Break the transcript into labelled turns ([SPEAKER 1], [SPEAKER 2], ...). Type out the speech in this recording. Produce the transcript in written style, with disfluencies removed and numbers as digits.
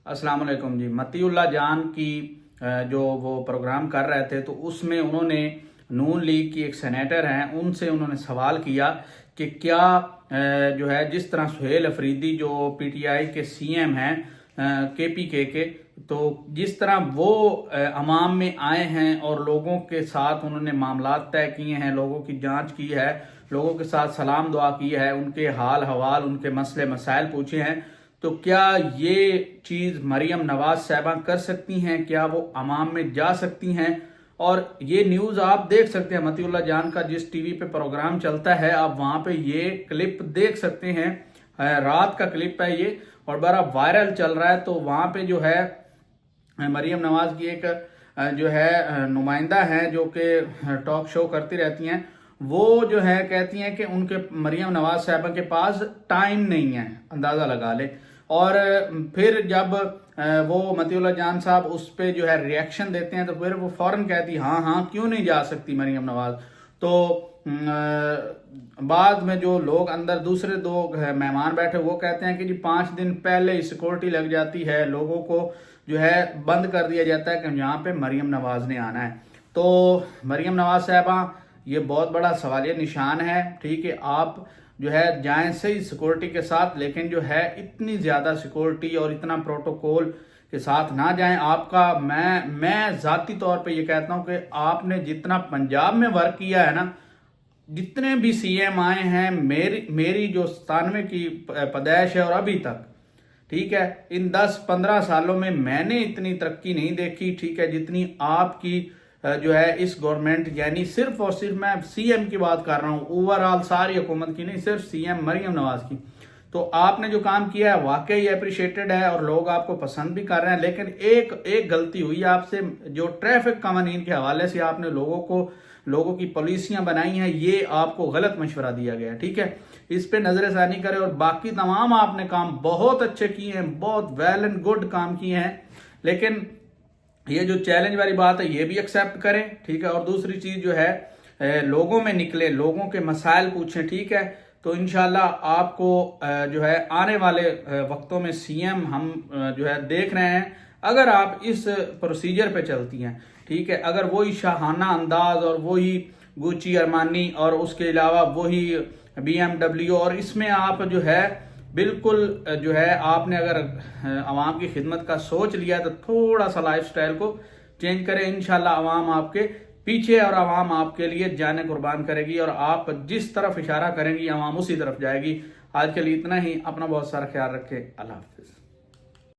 [SPEAKER 1] अस्सलाम वालेकुम जी। मतीउल्लाह जान की जो वो प्रोग्राम कर रहे थे तो उसमें उन्होंने नून लीग की एक सेनेटर हैं उनसे उन्होंने सवाल किया कि क्या जो है जिस तरह सुहेल अफरीदी जो पीटीआई के सीएम हैं केपीके के, तो जिस तरह वो अवाम में आए हैं और लोगों के साथ उन्होंने मामलात तय किए हैं, लोगों की जांच की है, लोगों के साथ सलाम दुआ की है, उनके हाल हवाल उनके मसले मसाइल पूछे हैं, तो क्या ये चीज़ मरियम नवाज साहबा कर सकती हैं? क्या वो अवाम में जा सकती हैं? और ये न्यूज़ आप देख सकते हैं, मतीउल्लाह जान का जिस टीवी पे प्रोग्राम चलता है आप वहाँ पे ये क्लिप देख सकते हैं। रात का क्लिप है ये और बड़ा वायरल चल रहा है। तो वहाँ पे जो है मरियम नवाज की एक जो है नुमाइंदा है जो कि टॉक शो करती रहती हैं, वो जो है कहती हैं कि उनके मरियम नवाज साहबा के पास टाइम नहीं है, अंदाज़ा लगा ले। और फिर जब वो मतीउल्लाह जान साहब उस पर जो है रिएक्शन देते हैं तो फिर वो फौरन कहती हाँ हाँ क्यों नहीं जा सकती मरियम नवाज। तो बाद में जो लोग अंदर दूसरे दो मेहमान बैठे वो कहते हैं कि जी 5 दिन पहले ही सिक्योरिटी लग जाती है, लोगों को जो है बंद कर दिया जाता है कि यहाँ पे मरियम नवाज ने आना है। तो मरियम नवाज साहबा ये बहुत बड़ा सवालिया निशान है। ठीक है, आप जो है जाएं सही सिक्योरिटी के साथ, लेकिन जो है इतनी ज़्यादा सिक्योरिटी और इतना प्रोटोकॉल के साथ ना जाएं। आपका मैं ज़ाती तौर पे ये कहता हूं कि आपने जितना पंजाब में वर्क किया है ना, जितने भी सीएम आए हैं, मेरी जो 97 की पैदाइश है और अभी तक, ठीक है, इन 10-15 सालों में मैंने इतनी तरक्की नहीं देखी, ठीक है, जितनी आपकी जो है इस गवर्नमेंट, यानी सिर्फ और सिर्फ मैं सीएम की बात कर रहा हूँ, ओवरऑल सारी हुकूमत की नहीं, सिर्फ सीएम मरियम नवाज की। तो आपने जो काम किया है वाकई अप्रिशिएटेड है और लोग आपको पसंद भी कर रहे हैं। लेकिन एक गलती हुई आपसे, जो ट्रैफिक कवानीन के हवाले से आपने लोगों की पॉलिसियां बनाई हैं, ये आपको गलत मशवरा दिया गया। ठीक है, इस पे नजरसानी करें। और बाकी तमाम आपने काम बहुत अच्छे किए हैं, बहुत वेल एंड गुड काम किए हैं, लेकिन ये जो चैलेंज वाली बात है ये भी एक्सेप्ट करें। ठीक है, और दूसरी चीज जो है लोगों में निकले, लोगों के मसाइल पूछें। ठीक है, तो इंशाल्लाह आपको जो है आने वाले वक्तों में सीएम हम जो है देख रहे हैं, अगर आप इस प्रोसीजर पे चलती हैं। ठीक है, अगर वही शाहाना अंदाज और वही गुची अरमानी और उसके अलावा वही BMW, और इसमें आप जो है बिल्कुल जो है आपने अगर आवाम की खिदमत का सोच लिया तो थोड़ा सा लाइफस्टाइल को चेंज करें। इंशाल्लाह आवाम आपके पीछे और आवाम आपके लिए जाने कुर्बान करेगी और आप जिस तरफ इशारा करेंगी आवाम उसी तरफ जाएगी। आज के लिए इतना ही। अपना बहुत सारा ख्याल रखें। अल्लाह हाफिज।